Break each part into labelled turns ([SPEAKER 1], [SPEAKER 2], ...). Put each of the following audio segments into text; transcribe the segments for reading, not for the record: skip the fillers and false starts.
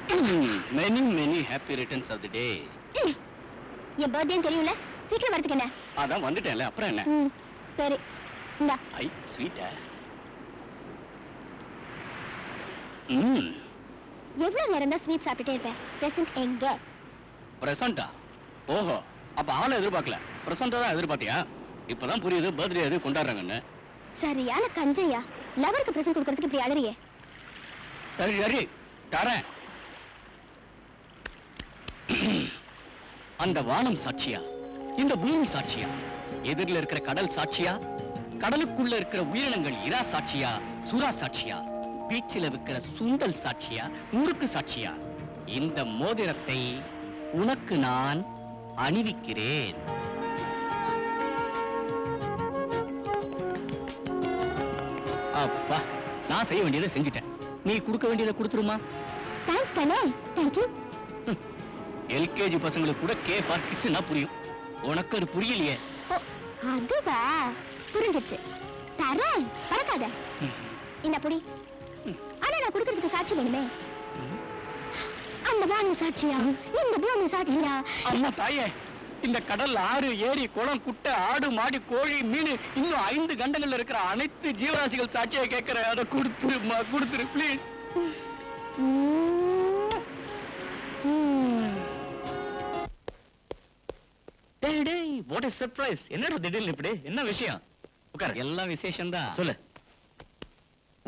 [SPEAKER 1] many happy returns of the day.
[SPEAKER 2] N birthday தெரியும்ல, சீக்கிரம் வரதுக்கு என்ன?
[SPEAKER 1] அதான் வந்துட்டேன்ல, அப்புறம் என்ன?
[SPEAKER 2] சரி, இந்தா.
[SPEAKER 1] ஐ ஸ்வீட்டா.
[SPEAKER 2] எவ்வளவு நேரம் தான் ஸ்வீட் சாப்பிட்டே இருப்பேன்? பிரசன்ட் எங்க?
[SPEAKER 1] பிரசண்டா? ஓஹோ, அப்ப ஆளை எதிர்பார்க்கல, பிரசண்டா தான் எதிர்பார்த்தியா? இப்பதான் புரியுது பர்த்டே எது கொண்டாடுறாங்கன்னு.
[SPEAKER 2] சரியான கஞ்சையா, லவருக்கு பிரசன்ட் கொடுக்கறதுக்கு இப்படி அழறியே.
[SPEAKER 1] சரி சரி தரேன். அந்த வானம் சாட்சியா, இந்த பூமி சாட்சியா, எதிரில் இருக்கிற கடல் சாட்சியா, கடலுக்குள்ள இருக்கிற உயிரினங்கள் இரா சாட்சியா, சுறா சாட்சியா, பீச்சில் இருக்கிற சுண்டல் சாட்சியா, முறுக்கு சாட்சியா, இந்த மோதிரத்தை உனக்கு நான் அணிவிக்கிறேன். அப்பா, நான் செய்ய வேண்டியதை செஞ்சிட்டேன். நீ கொடுக்க வேண்டியதை கொடுத்துருமா?
[SPEAKER 2] தேங்க்ஸ் கண்ணே. Thank you.
[SPEAKER 1] எல்கேஜி பசங்களுக்கு கூட கே ஃபார் கிஸ்னா புரியும், உனக்கு அது புரியலையே.
[SPEAKER 2] அதுவா, புரிஞ்சிருச்சு. தரேன், பறக்காத. என்ன புடி. ஆனா நான் கொடுக்கறதுக்கு சாட்சி வேணுமே. அந்த வானம் சாட்சியா, இந்த பூமி சாட்சியா?
[SPEAKER 1] அம்மா தாயே, இந்த கடல், ஆறு, ஏரி, குளம், குட்டை, ஆடு, மாடி, கோழி, மீன், இன்னும் 5 கண்டங்கள்ல இருக்கிற அனைத்து ஜீவராசிகள் சாட்சியை கேட்கிற. அதை கொடுத்துருமா, கொடுத்துரு பிளீஸ். டேய் டேய், வாட் இஸ் சர்ப்ரைஸ்? என்னடா திடீர்னு இப்படி? என்ன விஷயம்? உட்கார். எல்லாம் விசேஷம் தான். சொல்லு.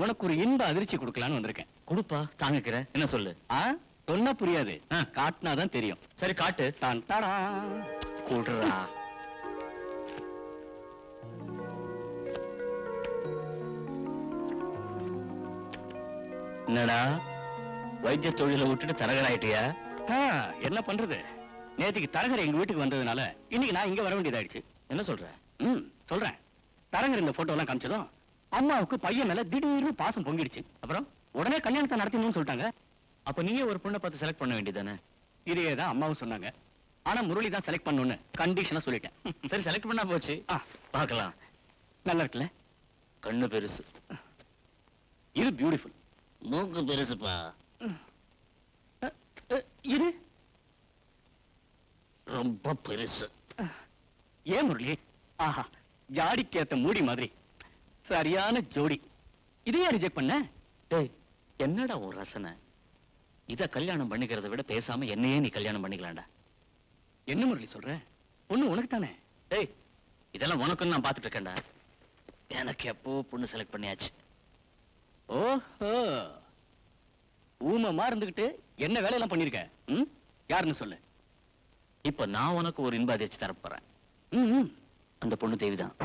[SPEAKER 1] உனக்கு ஒரு இன்ப அதிர்ச்சி கொடுக்கலான்னு வந்திருக்கேன். கொடுப்பா, தாங்கிக்கிறேன். என்ன சொல்லு? சொன்னா புரியாது, காட்டினாதான் தெரியும். சரி காட்டு. தான் தாடா கூடுறா. என்னடா வைத்திய தொழிலை விட்டுட்டு தரகராயிட்டியா? என்ன பண்றது, நேற்றுக்கு தரகர் எங்க வீட்டுக்கு வந்ததுனால இன்னைக்கு நான் இங்க வர வேண்டியதாயிடுச்சு. என்ன சொல்ற? சொல்றேன். தரகர் இந்த போட்டோ எல்லாம் காமிச்சதும் அம்மாவுக்கு பையன் மேல திடீர்னு பாசம் பொங்கிடுச்சு. அப்புறம் உடனே கல்யாணத்தை நடத்தணும்னு சொல்லிட்டாங்க. அப்ப நீயே ஒரு பொண்ணை பார்த்து செலக்ட் பண்ண வேண்டியதானே? இதையே தான் அம்மாவும் சொன்னாங்க. ஆனா முரளி தான் செலக்ட் பண்ணணும்னு கண்டிஷனா சொல்லிட்டேன். சரி, செலக்ட் பண்ணா போச்சு. பார்க்கலாம். நல்லா இருக்குல்ல? கண்ணு பெருசு, இது பியூட்டிஃபுல். மூக்கு பெருசுப்பா. இது ரொம்ப பெருசு. ஏன் முரளி? ஆஹா, ஜாடிக்கேத்த மூடி மாதிரி சரியான ஜோடி. இதையே ரிஜெக்ட் பண்ண? டேய், என்னடா ஒரு ரசனை? இத கல்யாணம் பண்ணிக்கிறத விட பேசாம என்னையே நீ கல்யாணம் பண்ணிக்கலாம்டா. என்ன முரளி சொல்ற? பொண்ணு உனக்கு தானே? டேய், இதெல்லாம் உனக்குன்னு நான் பார்த்துட்டு இருக்கேன்டா. எனக்கு எப்போ பொண்ணு செலக்ட் பண்ணியாச்சு. ஓஹோ, ஊமமா இருந்துகிட்டு என்ன வேலையெல்லாம் பண்ணிருக்க? யாருன்னு சொல்லு. இப்ப நான் உனக்கு ஒரு இன்ப அதிர்ச்சி தரப்போறேன். அந்த பொண்ணு தேவிதான்.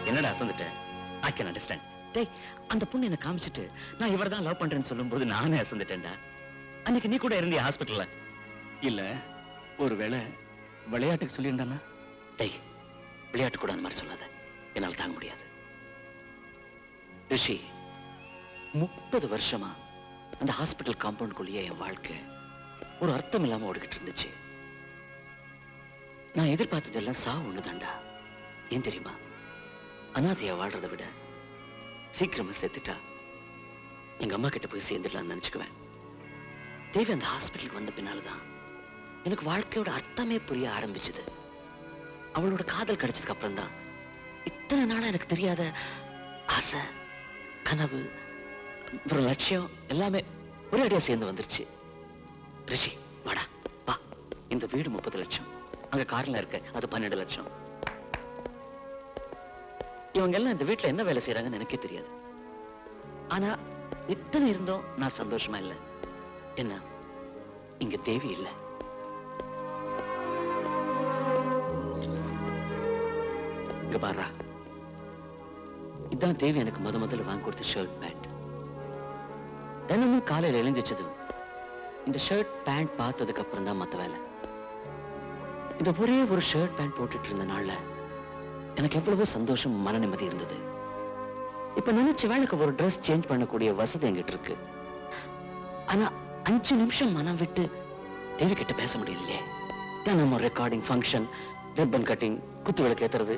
[SPEAKER 1] என்னடா அசந்துட்ட? I can understand. டேய், அந்த பொண்ணு என்ன காமிச்சிட்டு நான் இவர்தான் லவ் பண்றேன்னு சொல்லும்போது நானே அசந்துட்டேன்டா. அன்னைக்கு நீ கூட இருந்தியா ஹாஸ்பிட்டல்ல? இல்ல, ஒருவேளை விளையாட்டுக்கு சொல்லியிருந்தானா? டேய், விளையாட்டு கூட அந்த மாதிரி சொல்லாத, என்னால் தாங்க முடியாது. ரிஷி, 30 வருஷமா அந்த ஹாஸ்பிட்டல் காம்பவுண்டுக்குள்ளேயே என் வாழ்க்கை ஒரு அர்த்தம் இல்லாம ஓடிக்கிட்டு இருந்துச்சு. நான் எதிர்பார்த்ததெல்லாம் சாவு ஒண்ணுதான்டா. ஏன் தெரியுமா? அனாதையா வாழ்றதை விட சீக்கிரமா செத்துட்டா எங்க அம்மா கிட்ட போய் சேர்ந்துடலாம்னு நினைச்சுக்குவேன். தேவி அந்த ஹாஸ்பிட்டலுக்கு வந்த பின்னால்தான் எனக்கு வாழ்க்கையோட அர்த்தமே புரிய ஆரம்பிச்சது. அவளோட காதல் கிடைச்சதுக்கு அப்புறம் தான் இத்தனை நாளா எனக்கு தெரியாத ஆசை, கனவு, ஒரு லட்சியம் எல்லாமே ஒரே அடியா சேர்ந்து வந்துருச்சு. ரிஷி, வாடா வா. இந்த வீடு 30 லட்சம், அங்க கார்ல இருக்க அது 12 லட்சம். இவங்க எல்லாம் இந்த வீட்டுல என்ன வேலை செய்யறாங்கன்னு எனக்கே தெரியாது. ஆனா இத்தனை இருந்தோம் நான் சந்தோஷமா இல்ல. என்ன, இங்க தேவி இல்ல. இங்க பாரா, இதான் தேவி எனக்கு முதல்ல வாங்கி கொடுத்த ஷர்ட் பேண்ட். தினமும் காலையில எழுந்திச்சதும் இந்த ஷர்ட் பேண்ட் பார்த்ததுக்கு அப்புறம் தான் மத்த வேலை. இந்த ஒரே ஒரு ஷர்ட் பேண்ட் போட்டுட்டு இருந்த நாள்ல எனக்கு எவ்வளவோ சந்தோஷம், மன நிம்மதி இருந்தது. இப்ப நினைச்ச வேலைக்கு ஒரு ட்ரெஸ் சேஞ்ச் பண்ணக்கூடிய வசதி என்கிட்ட இருக்கு. ஆனா 5 நிமிஷம் மனம் விட்டு தேவி கிட்ட பேச முடியலையே. தினமும் ரெக்கார்டிங், ஃபங்க்ஷன், ரிப்பன் கட்டிங், குத்து விளக்கு ஏத்துறது,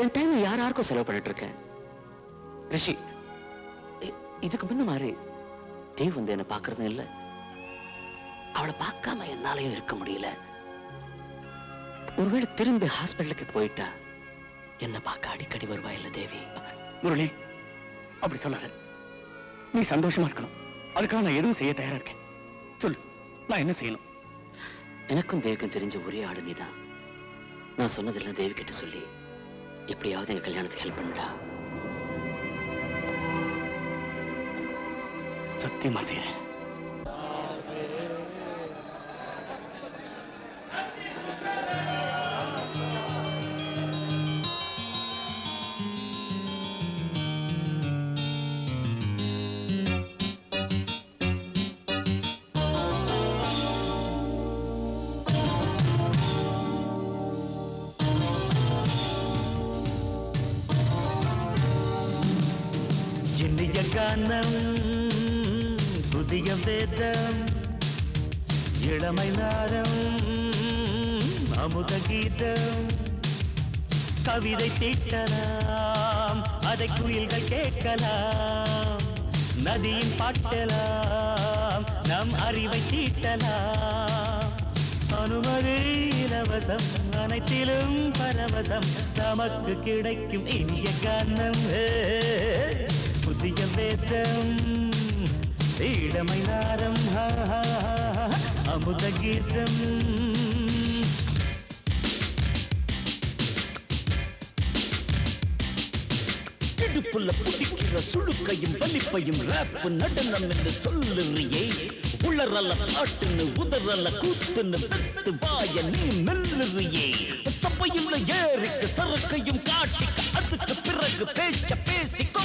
[SPEAKER 1] என் டைம் யாருக்கும் செலவு பண்ணிட்டு இருக்கேன். ரிஷி, இதுக்கு முன்ன மாதிரி தேவ் வந்து என்ன பாக்குறதும் இல்ல, அவளை பார்க்காம என்னாலையும் இருக்க முடியல. ஒருவேளை திரும்பி ஹாஸ்பிட்டலுக்கு போயிட்டா என்ன பார்க்க அடிக்கடி வருவா இல்ல தேவி?
[SPEAKER 3] முரளி, அப்படி சொல்லாத. நீ சந்தோஷமா இருக்கணும். அதுக்காக நான் எதுவும் செய்ய தயாரா இருக்கேன். சொல்லு, நான் என்ன செய்யணும்?
[SPEAKER 1] எனக்கும் தேவிக்கும் தெரிஞ்ச ஒரே ஆளு நீதான். நான் சொன்னதெல்லாம் தேவி கிட்ட சொல்லி எப்படியாவது எங்க கல்யாணத்துக்கு ஹெல்ப் பண்ணுடா.
[SPEAKER 3] சத்தியமா செய்யறேன்.
[SPEAKER 4] கானம் புதிய வேதம் இளமை நாரம் அமுத கீதம் கவிதை தீட்டலாம் அதை குயில்கள் கேட்கலாம் நதியின் பாட்டலாம் நம் அறிவை தீட்டலாம் அனுமதி இலவசம் அனைத்திலும் பரவசம் நமக்கு கிடைக்கும் இனிய கானம் புதிய வேதம் இளமை நாரம் அமுத கீதம் இடுப்புள்ள புடிக்கிற சுழுக்கையும் வலிப்பையும் ரேப் நடனம் என்று சொல்லுறியே உளறல பாட்டுன்னு உதறல கூத்துன்னு வெத்து வாய நீ மெல்லுறியே சபையுள்ள ஏறிக்கு சரக்கையும் காட்டிக்க அதுக்கு பிறகு பேச்ச பேசிக்கோ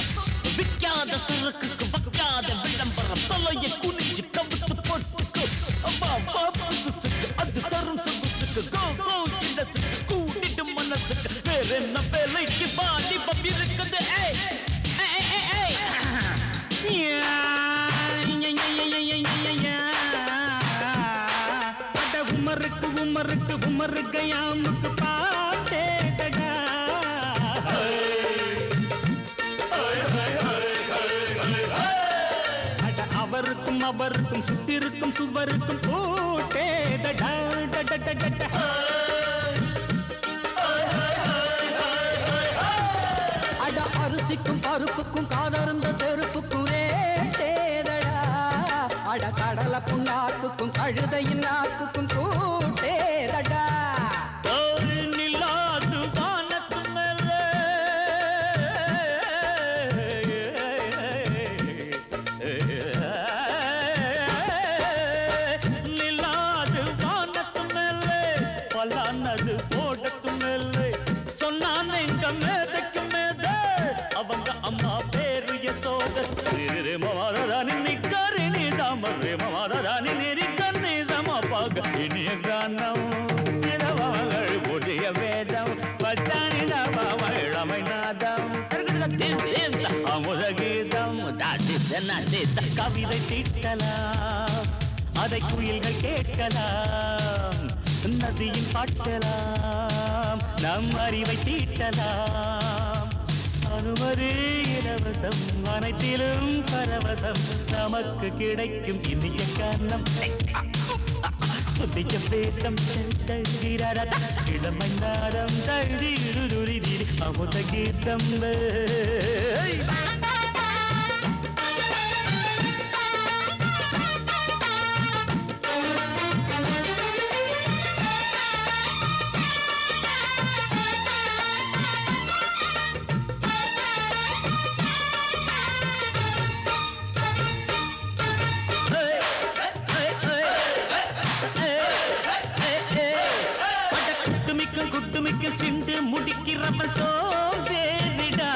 [SPEAKER 4] விக்காத சரக்குக்கு வைக்காத விளம்பரம் தலையை குனிஞ்சு கவித்து போட்டுக்கோ அம்மா புதுசுக்கு அது தரும் சொகுசுக்கு கோ கோ இலசுக்கு கூட்டிட்டு மனசுக்கு வேற என்ன வேலைக்கு வாலிபம் இருக்குது உமருக்கு உமருக்கு உமருக்கு யாமுக்கு பாட்டேடா அவருக்கும் அவருக்கும் சுத்திருக்கும் சுவருக்கும் போட்டேடா
[SPEAKER 5] அட அரிசிக்கும் பருப்புக்கும் காதருந்த செருப்புக்கும் ரேட்டேதடா அட கடலை புண்ணாக்குக்கும் கழுதையின் நாக்குக்கும் கூட்டேதடா
[SPEAKER 4] நில்லாது வானத்து மேலே நில்லாது வானத்து மேலே பலானது போடத்து மேலே சொன்னான் எங்க மேதைக்கு மேதை அவங்க அம்மா பேரு யசோத மாதாராணி நிக்கரிணி தாமரே மாதாராணி நெறிக்கண்ணி சமப்பாக இனிய கானம் இடவங்கள் புதிய வேதம் பச்சானி நவம இளமை நாதம் அமுத கீதம் கவிதை தீட்டலாம் அதை குயில்கள் கேட்கலாம் நதியின் பாட்டலாம் நம் அறிவை தீட்டலாம் அனுமதி இலவசம் அனைத்திலும் பரவசம் நமக்கு கிடைக்கும் இனிய காரணம் புதிய வேதம் இளமை நாடம் அமுத கீதம் குட்டுமிக்க சிண்டு முடிக்கிறப்ப சோதேரிடா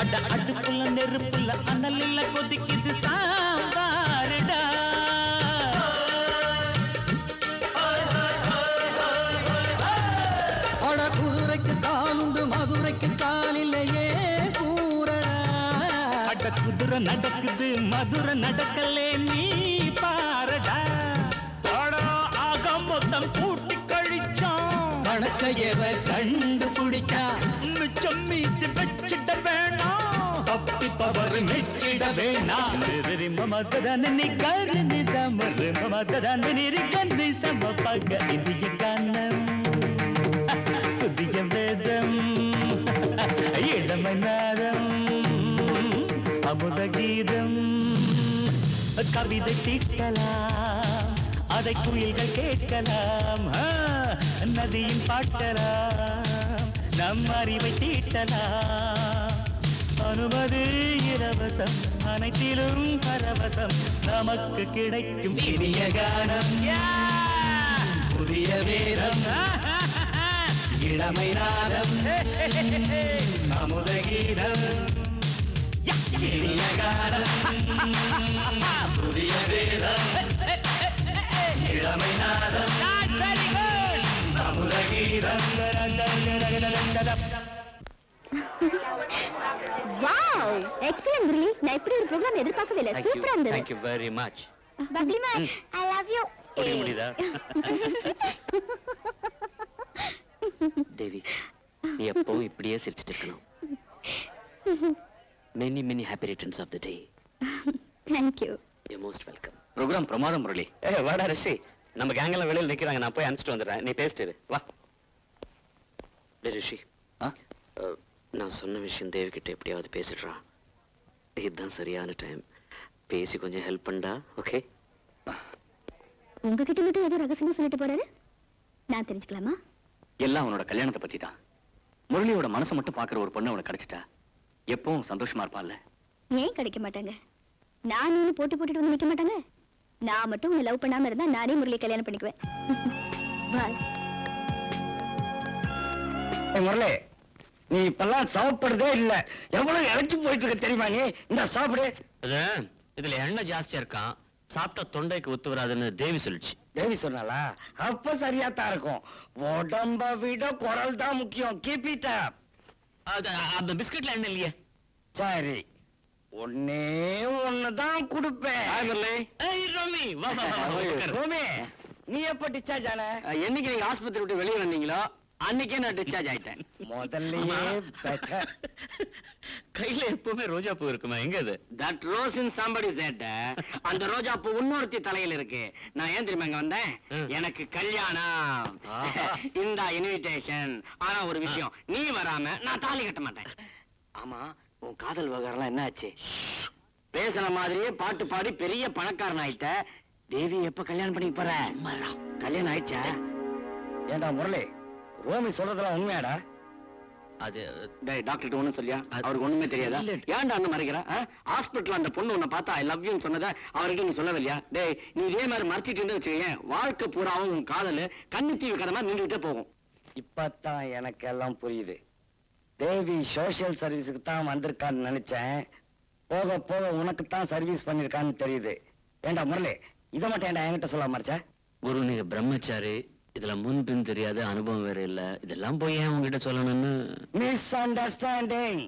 [SPEAKER 4] அட அடுப்புல நெருப்புல அனலில் கொதிக்குது சாம்பாருடா
[SPEAKER 5] அட குதிரைக்கு காலுண்டு மதுரைக்கு காலிலேயே கூறடா
[SPEAKER 4] அட குதிரை நடக்குது மதுரை நடக்கலே நீ பாரடா அட ஆக மொத்தம் கூட்டி கழிச்சான்
[SPEAKER 5] கணக்கையவ கண்டுபிடிச்சா
[SPEAKER 4] மிச்சம் மீது வச்சிட வேணாம்,
[SPEAKER 5] தப்பி தவறு மெச்சிட வேணாம்.
[SPEAKER 4] மமதனி கருணி தமரு மமதனி கண்ணி சமபக இந்திய கானம் புதிய வேதம் இளமை நாதம் அமுத கீதம் கவிதை தீட்டலாம், அதை குயில்கள் கேட்கலாம், நதியின் பாட்டலாம், நம் அறிவை தீட்டலாம். அனுமதி இலவசம், அனைத்திலும் பரவசம், நமக்கு கிடைக்கும் இனிய கானம்.
[SPEAKER 5] புதிய வேதம் இளமை நாதம் அமுத கீதம் இனிய கானம். புதிய வேதம் இளமை நாதம் அமுத கீதம்.
[SPEAKER 2] Wow excellent Murali. நான் இப்படி ஒரு ப்ரோகிராம் எதிர்பார்க்கவே இல்லை. சூப்பரா இருந்தது.
[SPEAKER 1] Thank you very much.
[SPEAKER 2] பப்ளிமா ஐ லவ் யூ.
[SPEAKER 1] புரிய முடியுதா? தேவி, நீ எப்பவும் இப்படியே சிரிச்சிட்டு இருக்கணும். Many many happy returns of the day.
[SPEAKER 2] Thank you.
[SPEAKER 1] You're most welcome. Program பிரமாதம் முரளி. வாடா ரிஷி, நம்ம கேங் எல்லாம் வெளியில நிக்கிறாங்க, நான் போய் அனுப்பிச்சிட்டு வந்துடுறேன், நீ பேசிட்டு வா. ரிஷி, நான் சொன்ன விஷயம் தேவி கிட்ட எப்படியாவது பேசிடுறான். இதுதான் சரியான டைம். பேசி கொஞ்சம் ஹெல்ப் பண்ணா. ஓகே?
[SPEAKER 2] உங்ககிட்ட மட்டும் ஏதோ ரகசியமா சொல்லிட்டு போறாரு, நான் தெரிஞ்சுக்கலாமா?
[SPEAKER 3] எல்லாம் அவனோட கல்யாணத்தை பத்தி தான். முரளியோட மனசை மட்டும் பாக்குற ஒரு பொண்ணு அவனுக்கு கிடைச்சிட்டா எப்பவும் சந்தோஷமா இருப்பான்ல.
[SPEAKER 2] ஏன் கிடைக்க மாட்டாங்க? நான் நீ போட்டுட்டு வந்து நிக்க மாட்டாங்க. நான் மட்டும் உன்னை லவ் பண்ணாம இருந்தா நானே முரளி கல்யாணம் பண்ணிக்குவேன். பாய்.
[SPEAKER 3] முரளி, நீ இப்பெல்லாம் சாப்பிடுறதே இல்ல. எவ்வளவு இறைச்சி போயிட்டு இருக்க தெரியுமா? நீ இந்த சாப்பிடு.
[SPEAKER 1] இதுல எண்ணெய் ஜாஸ்தியா இருக்கான், சாப்பிட்டா தொண்டைக்கு ஒத்து வராதுன்னு தேவி சொல்லிச்சு.
[SPEAKER 3] தேவி சொன்னாலா? அப்ப சரியா தான் இருக்கும். உடம்ப விட குரல் தான் முக்கியம். Keep it up.
[SPEAKER 1] அந்த பிஸ்கட்ல எண்ணெய் இல்லையே.
[SPEAKER 3] சரி, ஒன்னே ஒண்ணுதான் கொடுப்பேன். ரோமி, நீ எப்ப டிஸ்சார்ஜ் ஆன?
[SPEAKER 1] என்னைக்கு நீங்க ஆஸ்பத்திரி விட்டு வெளியே வந்தீங்களோ அன்னைக்கே நான் டிஸ்சார்ஜ் ஆயிட்டேன்.
[SPEAKER 3] முதல்லயே better.
[SPEAKER 1] கையில எப்பவுமே ரோஜா பூ இருக்குமா? எங்க அது? That rose in somebody's head. அந்த ரோஜா பூ இன்னொருத்தி தலையில இருக்கு. நான் ஏன் தெரியுமா இங்க வந்தேன்? எனக்கு கல்யாணம். இந்த இன்விடேஷன். ஆனா ஒரு விஷயம், நீ வராம நான் தாலி கட்ட மாட்டேன். ஆமா, உன் காதல் விவகாரம் என்ன ஆச்சு? பேசுற மாதிரியே பாட்டு பாடி பெரிய பணக்காரன் ஆயிட்ட. தேவி எப்ப கல்யாணம் பண்ணிக்க போற? கல்யாணம் ஆயிடுச்சா?
[SPEAKER 3] ஏண்டா முரளி, ரோமி சொல்றதெல்லாம் உண்மையாடா?
[SPEAKER 1] அது டாக்டர் ஒண்ணும் சொல்லியா? அவருக்கு ஒண்ணுமே தெரியாதா? ஏன்டா அண்ணன் மறைக்கிற? ஹாஸ்பிட்டல் அந்த பொண்ணு உன்னை பார்த்தா ஐ லவ் யூ சொன்னதா அவருக்கு நீ சொல்லவில்லையா? டேய், நீ இதே மாதிரி மறைச்சிட்டு இருந்து வச்சுக்கேன், வாழ்க்கை பூராவும் உன் காதல் கண்ணு தீவு கதை மாதிரி நின்றுட்டே போகும்.
[SPEAKER 3] இப்பதான் எனக்கு எல்லாம் புரியுது. தேவி சோசியல் சர்வீஸுக்கு தான் வந்திருக்கான்னு நினைச்சேன். போக போக உனக்கு தான் சர்வீஸ் பண்ணிருக்கான்னு தெரியுது. ஏண்டா முரளி, இதை மட்டும் ஏண்டா என்கிட்ட சொல்ல மறைச்ச?
[SPEAKER 1] குரு, நீங்க பிரம்மச்சாரி, இதுல முன்பின் தெரியாத அனுபவம் வேற இல்ல, இதெல்லாம் போய் ஏன் உங்ககிட்ட சொல்லணும்னு.
[SPEAKER 3] Miss understanding.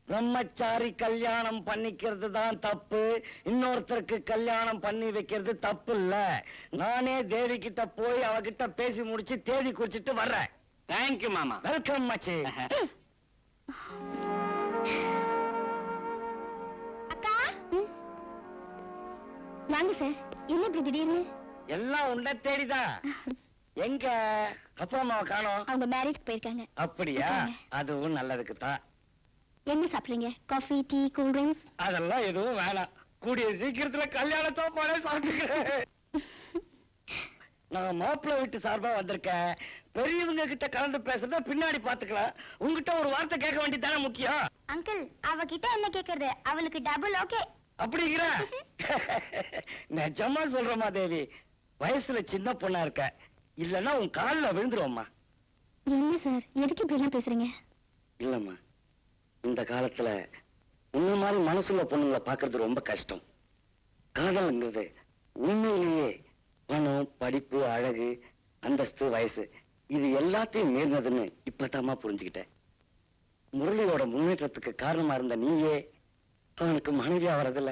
[SPEAKER 3] பிரம்மச்சாரி கல்யாணம் பண்ணிக்கிறது தான் தப்பு, இன்னொருத்தருக்கு கல்யாணம் பண்ணி வைக்கிறது தப்பு இல்ல. நானே தேவி கிட்ட போய் அவகிட்ட பேசி முடிச்சு தேதி குறிச்சிட்டு வர்றேன்.
[SPEAKER 1] தேங்க்யூ மாமா.
[SPEAKER 3] வெல்கம் மச்சி.
[SPEAKER 2] அக்கா வாங்க சார். என்ன இப்படி திடீர்னு?
[SPEAKER 3] எல்லாம் உன்னை தேடிதான். எங்க அப்பா அம்மாவை காணோம்?
[SPEAKER 2] அவங்க மேரேஜ்க்கு போயிருக்காங்க.
[SPEAKER 3] அப்படியா? அதுவும் நல்லதுக்கு தான்.
[SPEAKER 2] என்ன சாப்பிடுறீங்க? Coffee, tea, cool drinks?
[SPEAKER 3] அதெல்லாம் எதுவும் வேணாம். கூடிய சீக்கிரத்துல கல்யாணத்தோ போல சாப்பிட்டுக்கிறேன். நான் மாப்பிள்ளை வீட்டு சார்பா வந்திருக்கேன். பெரியவங்க கிட்ட கலந்து பேசுறத பின்னாடி பாத்துக்கலாம். உங்ககிட்ட ஒரு வார்த்தை கேட்க வேண்டியதானே முக்கியம்.
[SPEAKER 2] அங்கிள், அவகிட்ட என்ன கேக்குறது? அவளுக்கு டபுள் ஓகே.
[SPEAKER 3] அப்படிங்கிற நிஜமா சொல்றமா தேவி, வயசுல சின்ன பொண்ணா இருக்க, இல்லன்னா உன் கால்ல விழுந்துருவோம்மா.
[SPEAKER 2] என்ன சார், எதுக்கு இப்படி எல்லாம் பேசுறீங்க?
[SPEAKER 3] இல்லம்மா, இந்த காலத்துல உன்ன மாதிரி மனசுள்ள பொண்ணுங்களை பாக்குறது ரொம்ப கஷ்டம். காதல்ங்கிறது உண்மையிலேயே பணம், படிப்பு, அழகு, அந்தஸ்து, வயசு இது எல்லாத்தையும் மீறினதுன்னு இப்பதாம்மா புரிஞ்சுக்கிட்டேன். முரளியோட முன்னேற்றத்துக்கு காரணமா இருந்த நீயே அவனுக்கு மனைவியா வரதில்ல.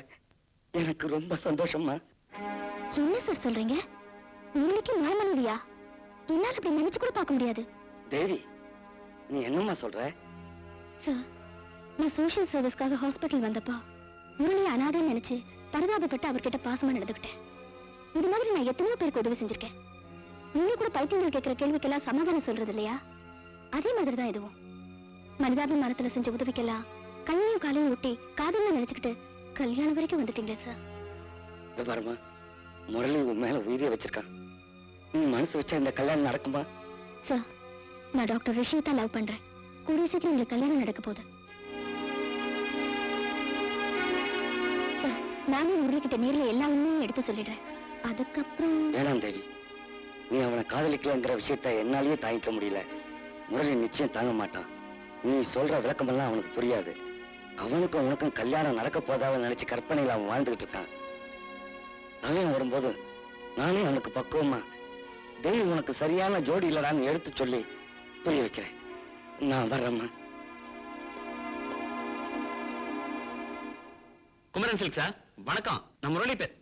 [SPEAKER 3] எனக்கு ரொம்ப சந்தோஷமா.
[SPEAKER 2] என்ன சார் சொல்றீங்க? உங்களுக்கு நான் மனைவியா? என்னால அப்படி நினைச்சு கூட பார்க்க முடியாது.
[SPEAKER 3] தேவி, நீ என்னம்மா சொல்ற?
[SPEAKER 2] சார், நான் சோஷியல் சர்வீஸ்க்காக ஹாஸ்பிட்டல் வந்தப்போ முரளி அனாதைன்னு நினைச்சு பரிதாபப்பட்டு அவர்கிட்ட பாசமா நடந்துக்கிட்டேன். இது மாதிரி நான் எத்தனையோ பேருக்கு உதவி செஞ்சிருக்கேன். நீங்க கூட பைத்தியங்கள் கேட்கிற கேள்விக்கெல்லாம் சமாதானம் சொல்றது இல்லையா? அதே மாதிரிதான் இதுவும். மனிதாபிமானத்துல செஞ்ச உதவிக்கெல்லாம் கையையும் காலையும் ஒட்டி காதல்ல நினைச்சுக்கிட்டு கல்யாணம் வரைக்கும் வந்துட்டீங்களே சார்.
[SPEAKER 3] இந்த பாருமா, முரளி உன் மேல உயிரியை வச்சிருக்கான். நீ மனசு வச்சா இந்த கல்யாணம் நடக்குமா?
[SPEAKER 2] சார், நான் டாக்டர் ரிஷியை லவ் பண்றேன். கூடிய சீக்கிரம் உங்களுக்கு கல்யாணம் நடக்க போகுது. சார், நானும் முரளி கிட்ட நேர்ல எல்லா உண்மையும் எடுத்து சொல்லிடுறேன். அதுக்கப்புறம்
[SPEAKER 3] வேணாம் தேவி, நீ அவனை காதலிக்கலங்கிற விஷயத்த என்னாலேயே தாங்கிக்க முடியல. முரளி நிச்சயம் தாங்க மாட்டான். நீ சொல்ற விளக்கமெல்லாம் அவனுக்கு புரியாது. அவனுக்கும் உனக்கும் கல்யாணம் நடக்க போதான்னு நினைச்சு கற்பனையில் அவன் வாழ்ந்துகிட்டு இருக்கான். அவன் வரும்போது நானே அவனுக்கு பக்குவமா தேவி உனக்கு சரியான ஜோடி இல்லடான்னு எடுத்து சொல்லி புரிய வைக்கிறேன். நான் வர்றேம்மா.
[SPEAKER 6] குமரன் சில்க்ஸா? வணக்கம், நம்ம முரளி பேர்.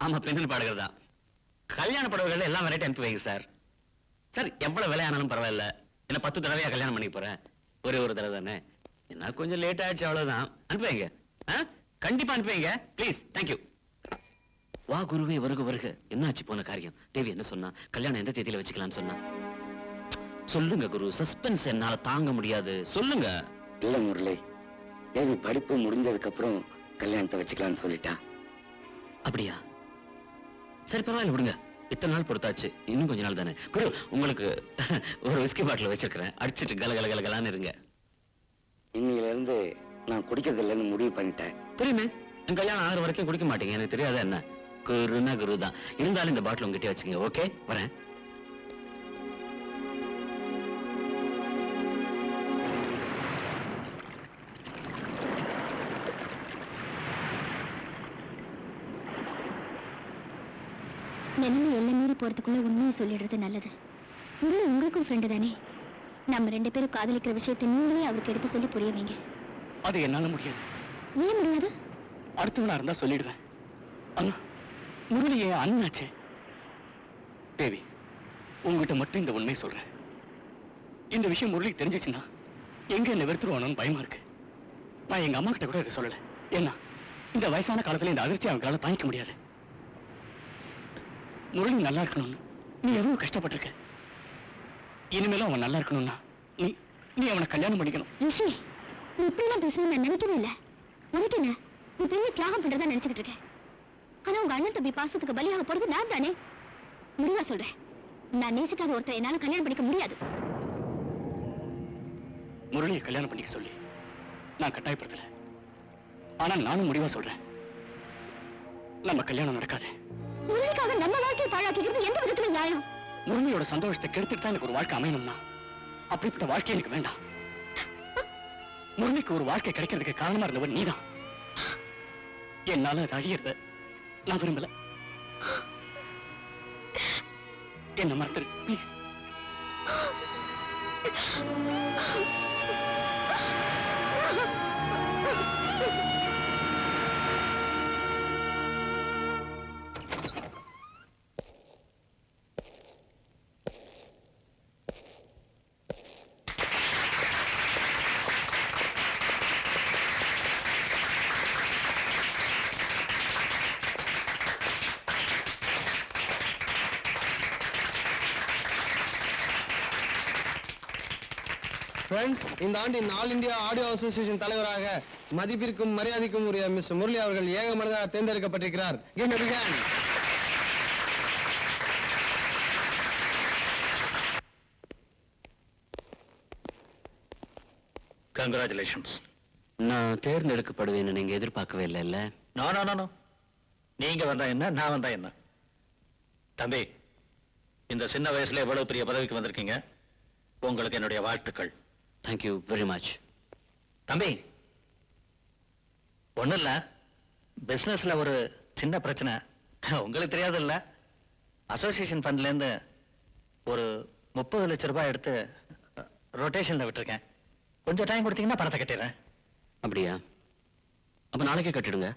[SPEAKER 6] ஆமா, பெண்கள் பாடுகிறது தான். கல்யாண புடவைகள் எல்லாம் வெரைட்டி அனுப்பி வைங்க சார். சார், எவ்வளவு விலை ஆனாலும் பரவாயில்ல. என்ன 10 தடவையா கல்யாணம் பண்ணி போறேன்? ஒரே ஒரு தடவை தானே. என்ன கொஞ்சம் லேட் ஆயிடுச்சு, அவ்வளவுதான். அனுப்பி வைங்க. கண்டிப்பா அனுப்பி வைங்க ப்ளீஸ். தேங்க்யூ.
[SPEAKER 1] வா குருவே, வருக வருக. என்னாச்சு போன காரியம்? தேவி என்ன சொன்னா? கல்யாணம் எந்த தேதியில வச்சுக்கலாம்னு சொன்னா? சொல்லுங்க குரு, சஸ்பென்ஸ் என்னால தாங்க முடியாது. சொல்லுங்க.
[SPEAKER 3] இல்ல முரளி, தேவி படிப்பு முடிஞ்சதுக்கு அப்புறம் கல்யாணத்தை வச்சுக்கலாம்னு சொல்லிட்டா.
[SPEAKER 1] அப்படியா? சரி, பரவாயில்ல, விடுங்க. இத்தனை நாள் பொறுத்தாச்சு, இன்னும் கொஞ்ச நாள் தானே. குரு, உங்களுக்கு ஒரு விஸ்கி பாட்டில் வச்சிருக்கிறேன். அடிச்சிட்டு கல கல கலகலான்னு இருங்க.
[SPEAKER 3] இன்னையில இருந்து நான் குடிக்கிறது இல்லைன்னு முடிவு பண்ணிட்டேன்.
[SPEAKER 1] தெரியுமே, என் கல்யாணம் ஆகிற வரைக்கும் குடிக்க மாட்டீங்க. எனக்கு தெரியாத என்ன? குருனா குரு தான். இருந்தாலும் இந்த பாட்டில் உங்ககிட்ட வச்சுங்க. ஓகே, வரேன்.
[SPEAKER 2] நிலைமை எல்லாம் மீறி போறதுக்குள்ள உண்மையை சொல்லிடுறது நல்லது. முரளி உங்களுக்கும் ஃப்ரெண்டு தானே. நம்ம 2 பேரும் காதலிக்கிற விஷயத்தை நீங்களே அவருக்கு எடுத்து சொல்லி புரிய வைங்க.
[SPEAKER 3] அது என்னால முடியாது.
[SPEAKER 2] ஏன் முடியாது?
[SPEAKER 3] அடுத்தவனா இருந்தா சொல்லிடுவேன். ஆனா முரளி என் அண்ணாச்சே. தேவி, உங்ககிட்ட மட்டும் இந்த உண்மையை சொல்றேன். இந்த விஷயம் முரளிக்கு தெரிஞ்சிச்சுன்னா எங்க என்ன வெறுத்துருவானோன்னு பயமா இருக்கு. நான் எங்க அம்மா கிட்ட கூட இதை சொல்லல. ஏன்னா இந்த வயசான காலத்துல இந்த அதிர்ச்சி அவங்களால தாங்கிக்க முடியாது. முரளி நல்லா இருக்கணும்னு நீ எவ்வளவு கஷ்டப்பட்டிருக்க. இனிமேலும் அவன் நல்லா இருக்கணும்னா நீ அவனை கல்யாணம் பண்ணிக்கணும்.
[SPEAKER 2] ரிஷி, நீ இப்படிலாம் பேசணும்னு நான் நினைக்கவே இல்லை. உனக்கு என்ன, நீ பெரிய தியாகம் பண்றதா நினைச்சுக்கிட்டு இருக்கேன். ஆனா உங்க அண்ணன் தம்பி பாசத்துக்கு பலியாக போறது நான் தானே. முடிவா சொல்றேன், நான் நேசிக்காத ஒருத்தர் என்னால கல்யாணம் பண்ணிக்க முடியாது.
[SPEAKER 3] முரளியை கல்யாணம் பண்ணிக்க சொல்லி நான் கட்டாயப்படுத்தல. ஆனா நானும் முடிவா சொல்றேன், நம்ம கல்யாணம் நடக்காது.
[SPEAKER 2] முரளிக்காக நம்ம வாழ்க்கையை பாழாக்கிறது எந்த விதத்துல நியாயம்?
[SPEAKER 3] முரளியோட சந்தோஷத்தை கெடுத்துட்டு தான் எனக்கு ஒரு வாழ்க்கை அமையணும்னா அப்படிப்பட்ட வாழ்க்கை எனக்கு வேண்டாம். முரளிக்கு ஒரு வாழ்க்கை கிடைக்கிறதுக்கு காரணமா இருந்தவர் நீதான். என்னால அது அழியறத நான் விரும்பல. என்ன மறந்துரு ப்ளீஸ்.
[SPEAKER 7] ஃப்ரெண்ட்ஸ், இந்த ஆண்டின் ஆல் இந்தியா ஆடியோ அசோசியேஷன் தலைவராக மதிப்பிற்கும் மரியாதைக்கும் உரிய மிஸ் முரளி அவர்கள் ஏகமனதாக தேர்ந்தெடுக்கப்பட்டிருக்கிறார்.
[SPEAKER 6] கங்க்ராச்சுலேஷன்ஸ்.
[SPEAKER 1] நான் தேர்ந்தெடுக்கப்படுவேன்னு நீங்க எதிர்பார்க்கவே இல்லைல்ல?
[SPEAKER 6] நோ. நீங்க வந்தா என்ன, நான் வந்தா என்ன? தம்பி, இந்த சின்ன வயசுல எவ்வளவு பெரிய பதவிக்கு வந்திருக்கீங்க. உங்களுக்கு என்னுடைய வாழ்த்துக்கள்.
[SPEAKER 1] Thank you very much.
[SPEAKER 6] தம்பி, ஒண்ணும் இல்ல, பிசினஸ்ல ஒரு சின்ன பிரச்சனை. உங்களுக்கு தெரியாது இல்ல, அசோசியேஷன் ஃபண்ட்ல இருந்து ஒரு 30 லட்சம் ரூபாய் எடுத்து ரொட்டேஷன்ல விட்டுருக்கேன். கொஞ்சம் டைம் கொடுத்தீங்கன்னா பணத்தை கட்டிடுறேன்.
[SPEAKER 1] அப்படியா? அப்ப நாளைக்கே கட்டிடுங்க.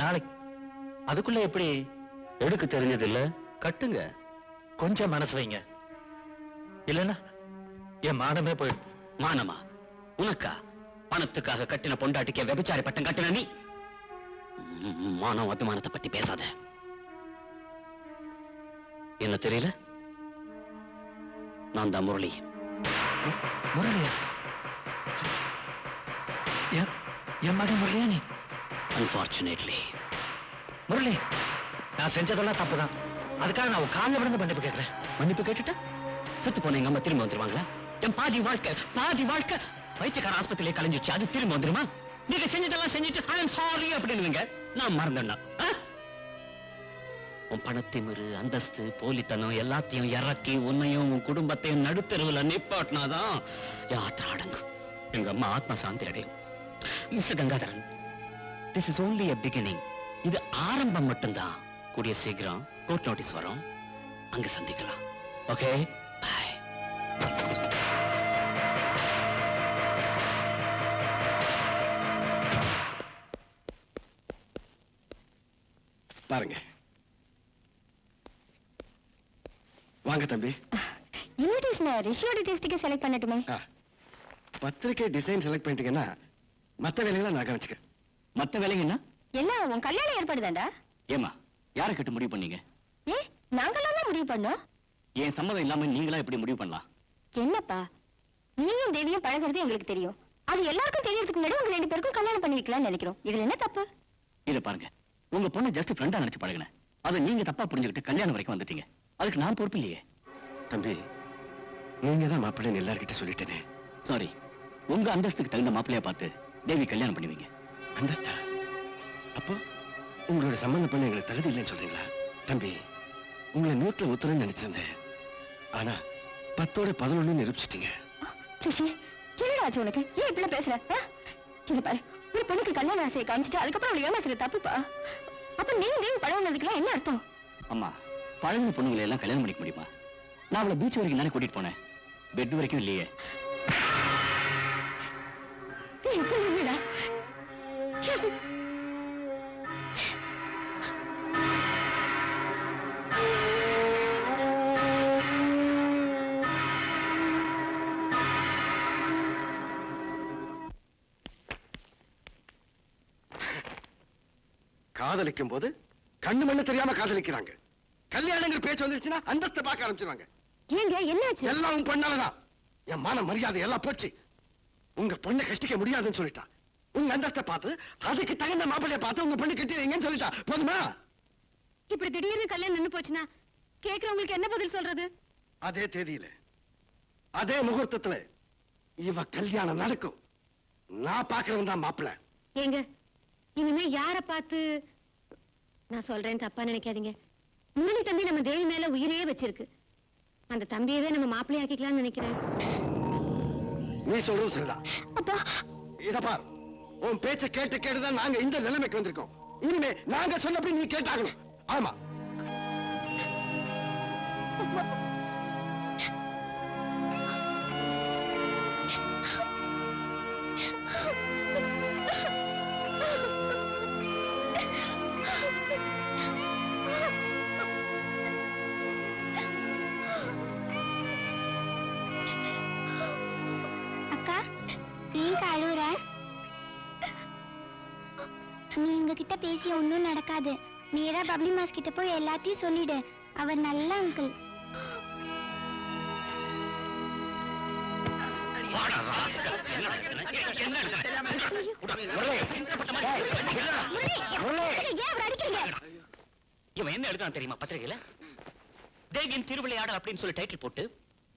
[SPEAKER 6] நாளைக்கு? அதுக்குள்ள எப்படி?
[SPEAKER 1] எடுக்க தெரிஞ்சது இல்ல, கட்டுங்க.
[SPEAKER 6] கொஞ்சம் மனசு வைங்க.
[SPEAKER 4] இல்லைன்னா என் மானமே போயிடும்.
[SPEAKER 6] மானமா? உனக்கா? பணத்துக்காக கட்டின பொண்டாட்டிக்க விபச்சாரி பட்டம் கட்டின நீ மானம் அபிமானத்தை பத்தி பேசாத. என்ன தெரியல? நான் தான் முரளி.
[SPEAKER 4] முரளியா? என் மகன் முரளியா நீ?
[SPEAKER 6] அன்பார்ச்சுனேட்லி.
[SPEAKER 4] முரளி, நான் செஞ்சதெல்லாம் தப்புதான். அதுக்காக நான் காலில் விழுந்து மன்னிப்பு கேட்கிறேன்.
[SPEAKER 6] மன்னிப்பு கேட்டுட்டா செத்து போன எங்க அம்மா திரும்ப வந்துருவாங்களா? என் பாதி வாழ்க்கை வைத்தியக்கார ஆஸ்பத்திரியிலே கலைஞ்சிச்சு. அது திரும்ப வந்துருமா? நீங்க செஞ்சதெல்லாம் செஞ்சுட்டு ஐ அம் சாரி அப்படின்னு நான் மறந்தேன்னா உன் பணத்திமிரு, அந்தஸ்து, போலித்தனம் எல்லாத்தையும் இறக்கி உன்னையும் உன் குடும்பத்தையும் நடுத்தருவுல நிப்பாட்டினாதான் என் ஆத்திரம் அடங்கும். எங்க அம்மா ஆத்மா சாந்தி அடையும். Mister Gangadharan, this is only a beginning. இது ஆரம்பம் மட்டும்தான். கூடிய சீக்கிரம் கோர்ட் நோட்டீஸ் வரும், அங்க சந்திக்கலாம். Okay, bye.
[SPEAKER 7] பாருங்க. வாங்க தம்பி.
[SPEAKER 2] இன்விடேஷனை ரிஷியோட டேஸ்டுக்கு செலக்ட் பண்ணட்டுமே?
[SPEAKER 7] பத்திரிக்கை டிசைன் செலக்ட் பண்ணிட்டீங்கன்னா மத்த வேலைகளை நான் கவனிச்சுக்க.
[SPEAKER 6] மத்த வேலைங்கன்னா
[SPEAKER 2] என்ன உன் கல்யாணம் ஏற்படுதாண்டா?
[SPEAKER 6] ஏமா யாரை கிட்ட முடிவு பண்ணீங்க?
[SPEAKER 2] ஏ, நாங்களாம் தான் முடிவு பண்ணோம்.
[SPEAKER 6] என் சம்மதம் இல்லாம நீங்களா எப்படி முடிவு பண்ணலாம்?
[SPEAKER 2] என்னப்பா, நீயும் தேவியும் பழகிறது எங்களுக்கு தெரியும். அது எல்லாருக்கும் தெரியறதுக்கு முன்னாடி உங்க 2 பேருக்கும் கல்யாணம் பண்ணி வைக்கலாம்னு நினைக்கிறோம். இதுல என்ன தப்பு?
[SPEAKER 6] இத பாருங்க, உங்க பொண்ணு ஜஸ்ட் ஃப்ரெண்டா நினைச்சு பழகுன. அதை நீங்க தப்பா புரிஞ்சுக்கிட்டு கல்யாணம் வரைக்கும் வந்துட்டீங்க. அதுக்கு நான் பொறுப்பு இல்லையே.
[SPEAKER 7] தம்பி, நீங்க தான் மாப்பிள்ளைன்னு எல்லார்கிட்ட சொல்லிட்டேனே.
[SPEAKER 6] சாரி. உங்க அந்தஸ்துக்கு தகுந்த மாப்பிள்ளையா பார்த்து தேவி கல்யாணம் பண்ணுவீங்க.
[SPEAKER 7] அந்தஸ்தா? அப்போ உங்களோட சம்பந்தம் பண்ண எங்களுக்கு தகுதி இல்லைன்னு சொல்றீங்களா? தம்பி, உங்களை 100ல ஒத்துறேன்னு நினைச்சிருந்தேன். ஆனா 10ஓட 11 நிரூபிச்சிட்டீங்க.
[SPEAKER 2] ரிஷி, என்னடா ஆச்சு உனக்கு? ஏன் இப்படி பேசுற? இது பாரு, ஒரு பொண்ணுக்கு கல்யாண ஆசையை காமிச்சிட்டு அதுக்கப்புறம் அவளை ஏமாசுற தப்புப்பா. அப்ப நீ தேவி பழகுனதுக்குலாம் என்ன அர்த்தம்?
[SPEAKER 6] அம்மா, பழகின பொண்ணுங்களை எல்லாம் கல்யாணம் பண்ணிக்க முடியுமா? நான் அவளை பீச் வரைக்கும் தானே கூட்டிட்டு போனேன், பெட் வரைக்கும் இல்லையே.
[SPEAKER 2] என்னடா
[SPEAKER 7] காதலிக்கும் போது கண்ணு மண்ணு தெரியாம காதலிக்கிறாங்க. கல்யாணங்கிற பேச்சு வந்துருச்சுன்னா அந்தஸ்தை பார்க்க ஆரம்பிச்சிருவாங்க.
[SPEAKER 2] ஏங்க என்னாச்சு?
[SPEAKER 7] எல்லாம் உன் பொண்ணாலதான். என் மான மரியாதை எல்லாம் போச்சு. உங்க பொண்ணை கட்டிக்க முடியாதுன்னு சொல்லிட்டா. உங்க அந்தஸ்தை பார்த்து அதுக்கு தகுந்த மாப்பிள்ளைய பார்த்து உங்க பொண்ணு கட்டி வைங்கன்னு சொல்லிட்டா. போதுமா?
[SPEAKER 2] இப்படி திடீர்னு கல்யாணம் நின்னு போச்சுன்னா கேக்குறவங்களுக்கு என்ன பதில் சொல்றது?
[SPEAKER 7] அதே தேதியில அதே முகூர்த்தத்துல இவ கல்யாணம் நடக்கும். நான் பாக்குறவன் தான் மாப்பிள்ளை.
[SPEAKER 2] ஏங்க, இனிமே யார பார்த்து நான் சொல்றேன் தப்பா நினைக்காதீங்க. முரளி தம்பி நம்ம தேவி மேல உயிரையே வச்சிருக்கு. அந்த தம்பியவே நம்ம மாப்பிள்ளை ஆக்கிக்கலாம்னு நினைக்கிறேன்.
[SPEAKER 7] நீ சொல்றது சரிதான்.
[SPEAKER 2] அப்பா,
[SPEAKER 7] இத பார், உன் பேச்ச கேட்டு கேட்டுதான் நாங்க இந்த நிலைமைக்கு வந்திருக்கோம். இனிமே நாங்க சொன்னபடி நீ கேட்டாகணும். ஆமா.
[SPEAKER 2] அக்கா, ஏன் அழுவுற? நீ எங்க கிட்ட பேசிய ஒன்னும் நடக்காது. நேரா பப்ளி மாஸ் கிட்ட போய் எல்லாத்தையும் சொல்லிடு. அவர் நல்ல அங்கிள்.
[SPEAKER 6] இவன் என்ன எழுதுறான் தெரியுமா பத்திரிகையில? தேவியின் திருவிளையாடல் அப்படின்னு சொல்லி டைட்டில் போட்டு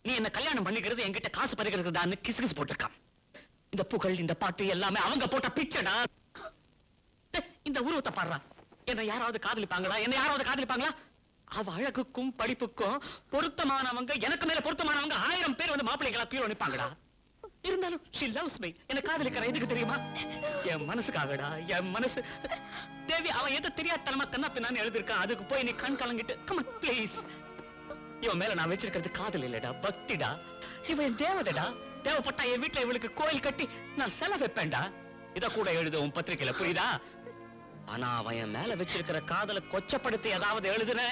[SPEAKER 6] நீ என்ன கல்யாணம் பண்ணிக்கிறது என்கிட்ட காசு பறிக்கிறது தான் கிசு போட்டிருக்கான். இந்த புகழ், இந்த பாட்டு எல்லாமே அவங்க போட்ட பிச்சடா. இந்த உருவத்தை பாடுறா. என்ன யாராவது காதலிப்பாங்களா? அவ அழகுக்கும் படிப்புக்கும் பொருத்தமானவங்க, எனக்கு மேல பொருத்தமானவங்க 1000 பேர் வந்து மாப்பிள்ளைகளா கீழே நிப்பாங்கடா. இருந்தாலும் she loves me. என்ன காதலிக்கிற எதுக்கு தெரியுமா? என் மனசுக்காகடா. என் மனசு தேவி அவன் எதை தெரியாதனமா கண்ணா பின்னான்னு எழுதிருக்கான். அதுக்கு போய் நீ கண் கலங்கிட்டு come on please. இவன் மேல நான் வச்சிருக்கிறது காதல் இல்லடா, பக்திடா. இவன் என் தேவதைடா. தேவைப்பட்டா என் வீட்டுல இவளுக்கு கோயில் கட்டி நான் செல வைப்பேன்டா. இத கூட எழுது உன் பத்திரிக்கையில, புரியுதா? ஆனா அவன் என் மேல வச்சிருக்கிற காதலை கொச்சப்படுத்தி ஏதாவது எழுதுன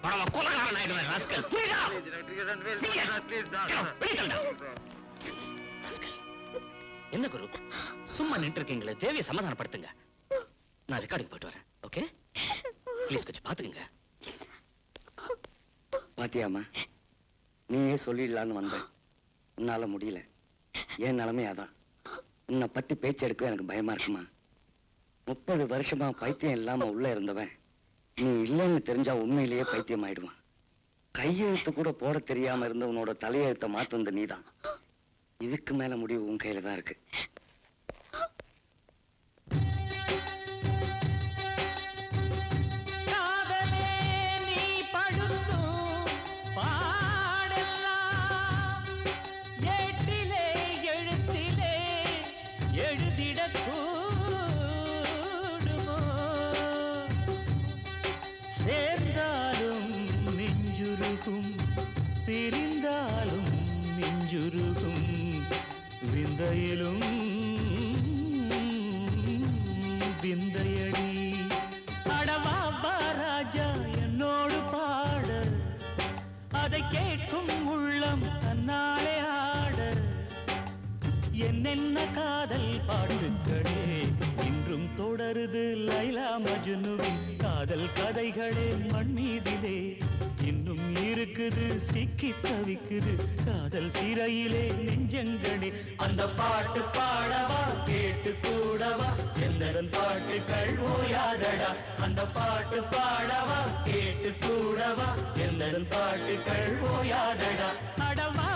[SPEAKER 6] கொலகாரன் ஆயிடுவேன் ராஸ்கல். புரியுதா? ராஸ்கல். என்ன குரு சும்மா நின்று இருக்கீங்களே, தேவியை சமாதானப்படுத்துங்க. நான் ரெக்கார்டிங் போயிட்டு வரேன். ஓகே ப்ளீஸ் கொஞ்சம் பாத்துக்கங்க.
[SPEAKER 3] பாத்தியாமா, நீயே சொல்லிடலான்னு வந்தேன், உன்னால முடியல. என் நிலைமை அதான். உன்னை பத்தி பேச்சு எடுக்க எனக்கு பயமா இருக்குமா. 30 வருஷமா பைத்தியம் இல்லாம உள்ள இருந்தவன் நீ இல்லைன்னு தெரிஞ்சா உண்மையிலேயே பைத்தியம் ஆயிடுவான். கையெழுத்து கூட போட தெரியாம இருந்தவனோட தலையெழுத்தை மாத்துந்த நீதான். இதுக்கு மேல முடிவு உன் கையில தான் இருக்கு.
[SPEAKER 5] பிரிந்தாலும் நெஞ்சுருகும் விந்தையிலும் விந்தையடி. அடவா ராஜா என்னோடு பாட, அதை கேட்கும் உள்ளம் தன்னாலே ஆட. என்னென்ன காதல் பாட்டுக்களே இன்றும் தொடருது லைலா மஜ்னுவின் காதல் கதைகளே. மண் மீதிலே இன்னும் இருக்குது சிக்கி தவிக்குது காதல் சிறையிலே நெஞ்சங்களே. அந்த பாட்டு பாடவா கேட்டு கூடவா என்னதன் பாட்டுக்கள் ஓயாதடா. அந்த பாட்டு பாடவா கேட்டு கூடவா என்னதன் பாட்டுக்கள் ஓயாதடா. அடவா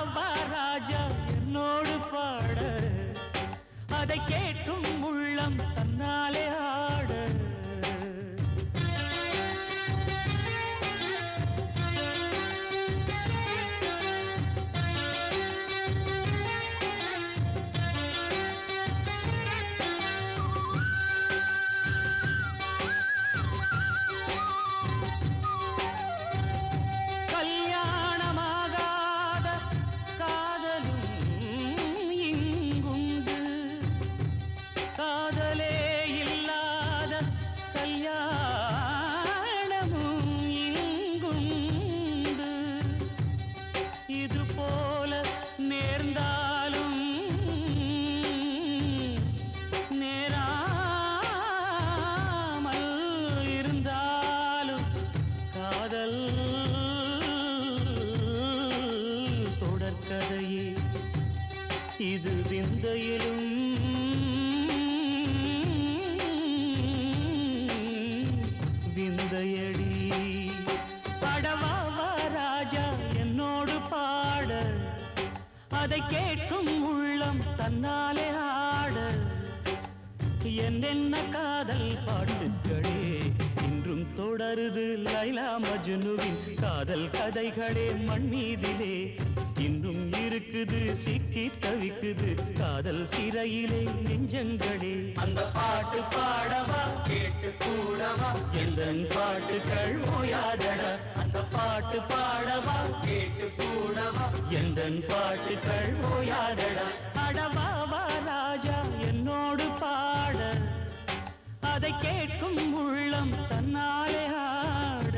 [SPEAKER 5] ராஜா என்னோடு பாட, அதை கேட்கும் உள்ளம் தன்னாலே ஆட. இது விந்தையிலும் விந்தையடி. படவா ராஜா என்னோடு பாட, அதை கேட்கும் உள்ளம் தன்னாலே ஆட. என்னென்ன காதல் பாட்டுக்களே இன்றும் தொடருது லைலா மஜ்னுவின் காதல் கதைகளே. மண் மீதிலே இன்னும் இருக்குது சிக்கி தவிக்குது காதல் சிறையிலே நெஞ்சங்களே. அந்த பாட்டு பாடவா கேட்டு கூடவா எந்தன் பாட்டுக்கள் ஓயாதடா. அந்த பாட்டு பாடவா கேட்டு கூடவா எந்தன் பாட்டுக்கள் ஓயாதடா. அடவா ராஜா என்னோடு பாட, அதை கேட்கும் உள்ளம் தன்னாலே ஆட.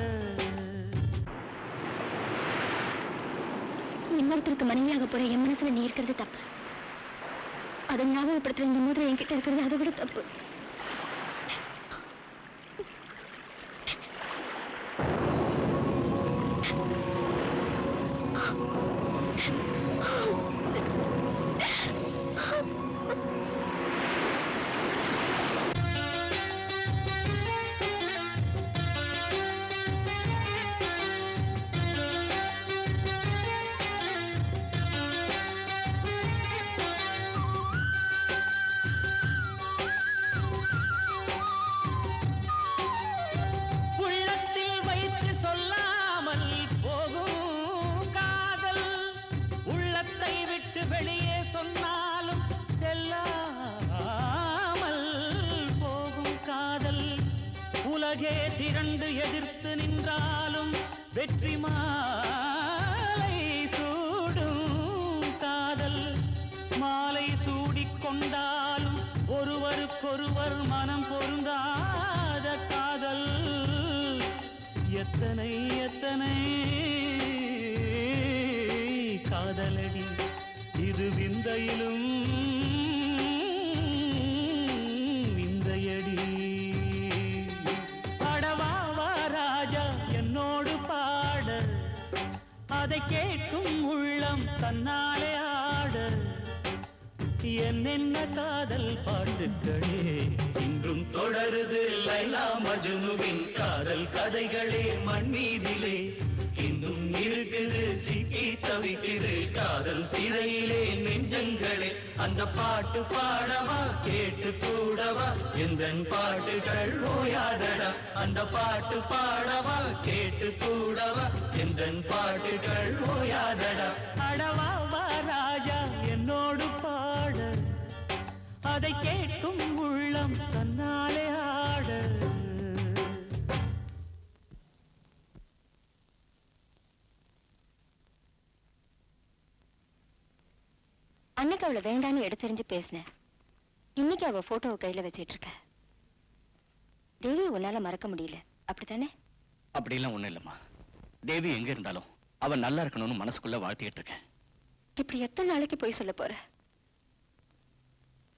[SPEAKER 2] இன்னொருத்தருக்கு மனைவியாக போற என் மனசுல நீ இருக்கிறது தப்பு. அதை ஞாபகப்படுத்துற இந்த மோதிரம் என்கிட்ட இருக்கிறது அதை விட தப்பு.
[SPEAKER 5] வெளியே சொன்னாலும் செல்லாமல் போகும் காதல். உலகே திரண்டு எதிர்த்து நின்றாலும் வெற்றி மாலை சூடும் காதல். மாலை சூடிக்கொண்டாலும் ஒருவருக்கொருவர் மனம் பொருந்தாத காதல். எத்தனை எத்தனை காதலடி இது விந்தையிலும் விந்தையடி. அடவாவா ராஜா என்னோடு பாட, அதை கேட்கும் உள்ளம் தன்னாலே ஆட. என்னென்ன காதல் பாட்டுக்களே இன்றும் தொடருது லைலா மஜ்னுவின் காதல் கதைகளே மண் மீதிலே. இன்னும் இருக்குது சிக்கி தவிக்குது காதல் சிறையிலே நெஞ்சங்களே. அந்த பாட்டு பாடவா கேட்டு கூடவா எந்தன் பாட்டுகள் ஓயாதடா. அந்த பாட்டு பாடவா கேட்டு கூடவா எந்தன் பாட்டுகள் ஓயாதடா. அடவா வா ராஜா என்னோடு பாட, அதை கேட்கும் உள்ளம் தன்னாலே ஆட.
[SPEAKER 2] அன்னைக்கு அவளை வேண்டான்னு எடுத்தெறிஞ்சு பேசினேன். இன்னைக்கு அவ போட்டோவை கையில வச்சிட்டு இருக்க. தேவி உன்னால மறக்க முடியல, அப்படித்தானே?
[SPEAKER 6] அப்படிலாம் ஒண்ணும் இல்லம்மா. தேவி எங்க இருந்தாலும் அவன் நல்லா இருக்கணும்னு மனசுக்குள்ள வாழ்த்திட்டு இருக்கேன்.
[SPEAKER 2] இப்படி எத்தனை நாளைக்கு போய் சொல்ல போற?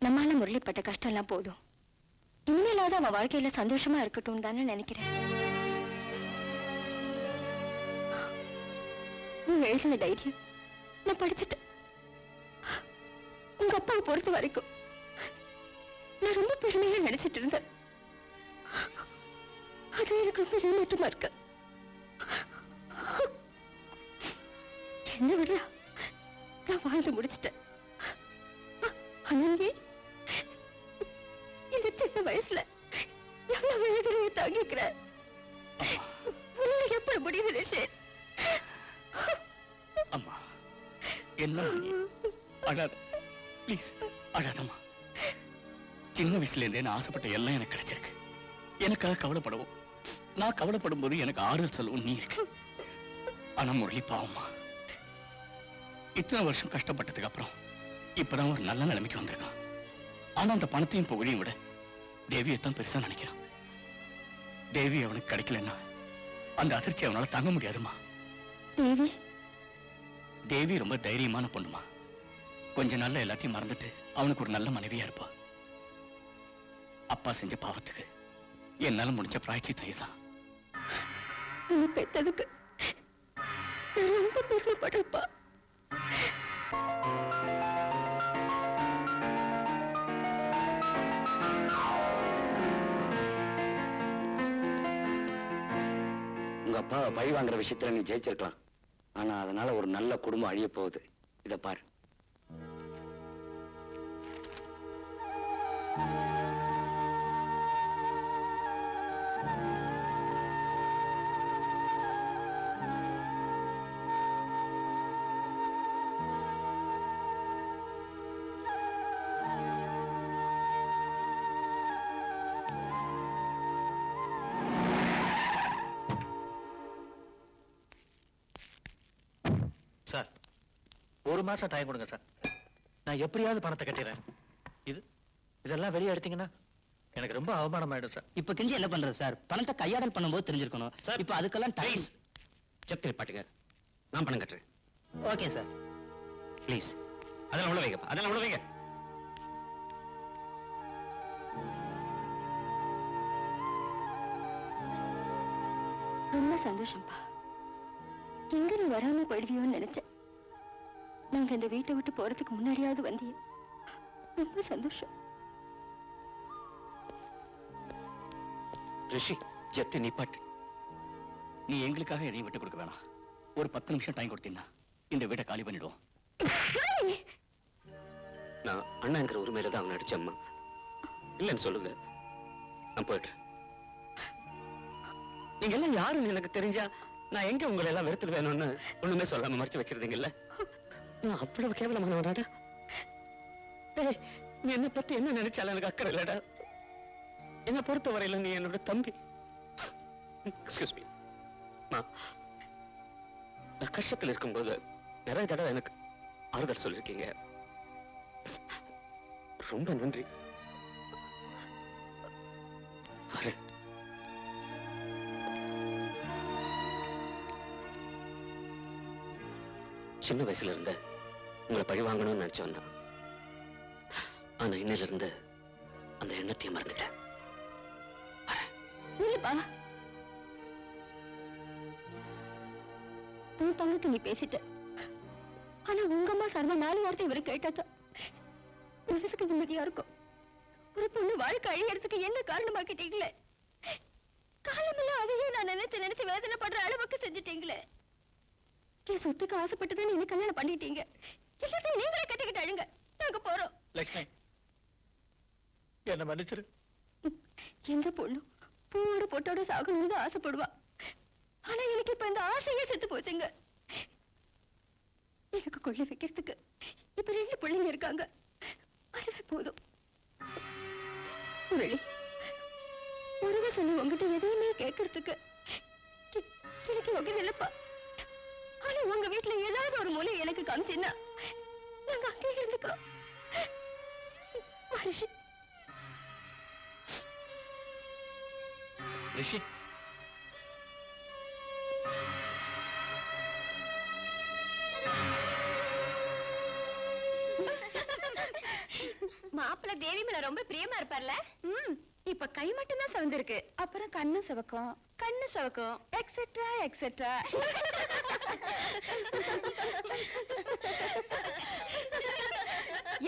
[SPEAKER 2] நம்மால முரளிப்பட்ட கஷ்டம் எல்லாம் போதும். இனிமேலாவது அவன் வாழ்க்கையில சந்தோஷமா இருக்கட்டும் தானே நினைக்கிறேன். நீ எழுதின தைரியம் நான் படிச்சுட்டேன். உங்க அப்பாவை பொறுத்த வரைக்கும் நான் ரொம்ப பெருமையா நினைச்சிட்டு இருந்தேன். அது எனக்கு ரொம்ப ஏமாற்றமா இருக்கு. என்ன விட நான் வாழ்ந்து முடிச்சிட்டேன். அங்கே இந்த சின்ன வயசுல எவ்வளவு வேதனையை தாங்கிக்கிற எப்படி முடியுது ரிஷி?
[SPEAKER 6] அம்மா என்ன அழாத, ப்ளீஸ் அழாதம்மா. சின்ன வயசுல இருந்தே நான் ஆசைப்பட்ட எல்லாம் எனக்கு கிடைச்சிருக்கு. எனக்காக கவலைப்படவும், நான் கவலைப்படும் போது எனக்கு ஆறுதல் சொல்லவும் நீ இருக்கு. ஆனா முரளி பாவம்மா, இத்தனை வருஷம் கஷ்டப்பட்டதுக்கு அப்புறம் இப்பதான் ஒரு நல்ல நிலைமைக்கு வந்திருக்கான். ஆனா அந்த பணத்தையும் புகழையும் விட தேவியைத்தான் பெருசா நினைக்கிறான். தேவி அவனுக்கு கிடைக்கலன்னா அந்த அதிர்ச்சி அவனால தாங்க முடியாதுமா.
[SPEAKER 2] தேவி
[SPEAKER 6] தேவி ரொம்ப தைரியமான பொண்ணுமா. கொஞ்ச நாள்ல எல்லாத்தையும் மறந்துட்டு அவனுக்கு ஒரு நல்ல மனைவியா இருப்பா. அப்பா செஞ்ச பாவத்துக்கு என்னால முடிஞ்ச பிராய்ச்சித்தம் இதுதான்.
[SPEAKER 2] நீ பெத்ததுக்கு நான் ரொம்ப பெருமைப்படுறப்பா.
[SPEAKER 3] உங்க அப்பாவை பழி வாங்குற விஷயத்துல நீ ஜெயிச்சிருக்கலாம். ஆனா அதனால ஒரு நல்ல குடும்பம் அழிய போகுது. இத பாரு.
[SPEAKER 6] சார், ஒரு மாசம் டைம் கொடுங்க சார். நான் எப்படியாவது பணத்தை கட்டிடுறேன். இதெல்லாம் வெளியே எடுத்தீங்கன்னா எனக்கு ரொம்ப அவமானம் ஆயிடும் சார்.
[SPEAKER 1] இப்ப தெரிஞ்சு என்ன பண்றது சார்? பணத்தை கையாடல் பண்ணும்போது தெரிஞ்சிருக்கணும் சார். இப்ப அதுக்கெல்லாம் டைம்.
[SPEAKER 6] செப்திரி பாட்டுங்க, நான் பணம் கட்டுறேன்.
[SPEAKER 1] Okay sir.
[SPEAKER 6] ப்ளீஸ் அதெல்லாம் உள்ள வைங்க, அதெல்லாம் உள்ள வைங்க.
[SPEAKER 2] ரொம்ப சந்தோஷம்பா. எங்க நீ வராம போயிடுவியோன்னு நினைச்சேன். நாங்க இந்த வீட்டை விட்டு போறதுக்கு முன்னாடியாவது வந்தியே. ரொம்ப சந்தோஷம்.
[SPEAKER 6] ரிஷி, ஜெப்தி நிப்பாட்டு. நீ எங்களுக்காக எதையும் விட்டு கொடுக்க வேணாம். ஒரு 10 நிமிஷம் டைம் கொடுத்தீங்கன்னா இந்த வீட்டை காலி பண்ணிடுவோம். நான் அண்ணாங்கிற உரிமையில தான் அவங்க நடிச்ச அம்மா. இல்லைன்னு சொல்லுங்க, நான் போயிட்டு. நீங்க எல்லாம் யாருன்னு எனக்கு தெரிஞ்சா நான் எங்க உங்களை எல்லாம் வெறுத்துட்டு வேணும்னு ஒண்ணுமே சொல்லாம மறைச்சு வச்சிருந்தீங்கல்ல. நான் அவ்வளவு கேவலமானவனாடா. நீ என்ன பத்தி என்ன நினைச்சாலும் எனக்கு அக்கறை இல்லடா. என்ன பொறுத்த வரையில நீ என்னோட தம்பி. Excuse me. நான் கஷ்டத்தில் இருக்கும்போது நிறைய தடவை எனக்கு ஆறுதல் சொல்லிருக்கீங்க. ரொம்ப நன்றி.
[SPEAKER 1] சின்ன வயசுல இருந்து உங்களை பழி வாங்கணும்னு நினைச்சவன் தான். ஆனா இன்னையில இருந்து அந்த எண்ணத்தையும் மறந்துட்டேன்.
[SPEAKER 2] இல்லப்பா, உன் பங்குக்கு நீ பேசிட்ட. ஆனா உங்க அம்மா சர்வ 4 வார்த்தை இவரு கேட்டா மனசுக்கு நிம்மதியா இருக்கும். ஒரு பொண்ணு வாழ்க்கை அழியறதுக்கு என்ன காரணமாக்கிட்டீங்களே. காலமெல்லாம் அதையே நான் நினைச்சு நினைச்சு வேதனைப்படுற அளவுக்கு செஞ்சுட்டீங்களே. என் சொத்துக்கு ஆசைப்பட்டுதான் என்ன கல்யாணம் பண்ணிட்டீங்க. எல்லாத்தையும் நீங்களே கட்டிக்கிட்டு அழுங்க. நாங்க போறோம்.
[SPEAKER 4] லட்சுமி, என்ன மன்னிச்சிரு.
[SPEAKER 2] எந்த பொண்ணு பூவோட பொட்டோட சாகணும்னு தான் ஆசைப்படுவா. ஆனா எனக்கு இப்ப இந்த ஆசையே செத்து போச்சுங்க. எனக்கு கொள்ளை வைக்கிறதுக்கு இப்ப 2 பிள்ளைங்க இருக்காங்க. அதுவே போதும். முரளி, முருக சொல்லி உங்ககிட்ட எதையுமே கேட்கறதுக்கு எனக்கு யோகியம் இல்லப்பா. ஆனா உங்க வீட்டுல ஏதாவது ஒரு மூலை எனக்கு காமிச்சுன்னா நாங்க அங்கே இருந்துக்கிறோம்.
[SPEAKER 4] ரிஷி,
[SPEAKER 2] மாப்பிள்ள தேவி மேல ரொம்ப பிரியமா இருப்பார்ல. இப்ப கை மட்டும் தான் சவந்திருக்கு. அப்புறம் கண்ணு சவக்கும், கண்ணு சவக்கும், எக்ஸெட்ரா எக்ஸெட்ரா.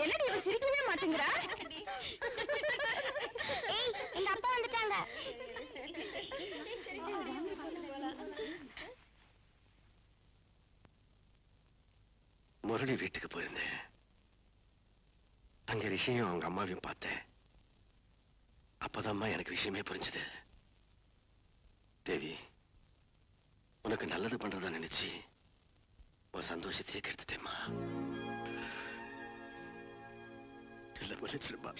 [SPEAKER 2] என்னடி இவ சிரிக்கவே மாட்டேங்கிறா? ஏய், எங்க அப்பா வந்துட்டாங்க.
[SPEAKER 7] முரளி வீட்டுக்கு போயிருந்தேன். அங்க ரிஷியும் அவங்க அம்மாவையும் பார்த்தேன். அப்பதாம்மா எனக்கு விஷயமே புரிஞ்சுது. தேவி, உனக்கு நல்லது பண்றதா நினைச்சு உன் சந்தோஷத்தையே கெடுத்துட்டேம்மா. இல்ல மன்னிச்சிருமா.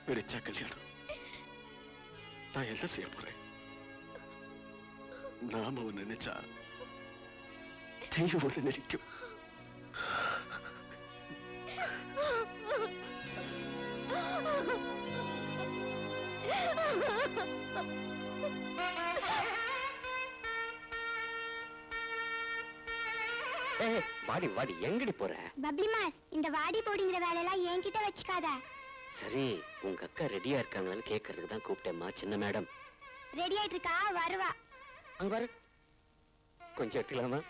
[SPEAKER 7] விரிச்சா கல்யாணம். நான் என்ன செய்ய போறேன்? நாம ஒண்ணு நினைச்சா தெய்வம் ஒண்ணு நினைக்கும்.
[SPEAKER 1] வாடி வாடி, எங்கடி போற?
[SPEAKER 2] பப்பி மாஸ், இந்த வாடி போடிங்கிற வேலையெல்லாம் என்கிட்ட வச்சுக்காத.
[SPEAKER 1] சரி, உங்க அக்கா ரெடியா இருக்காங்களான்னு கேட்கறதுக்கு தான் கூப்பிட்டேம்மா. சின்ன மேடம்
[SPEAKER 2] ரெடி ஆயிட்டு இருக்கா, வருவா.
[SPEAKER 1] அங்க பாரு, கொஞ்சம் எடுத்துக்கலாமா?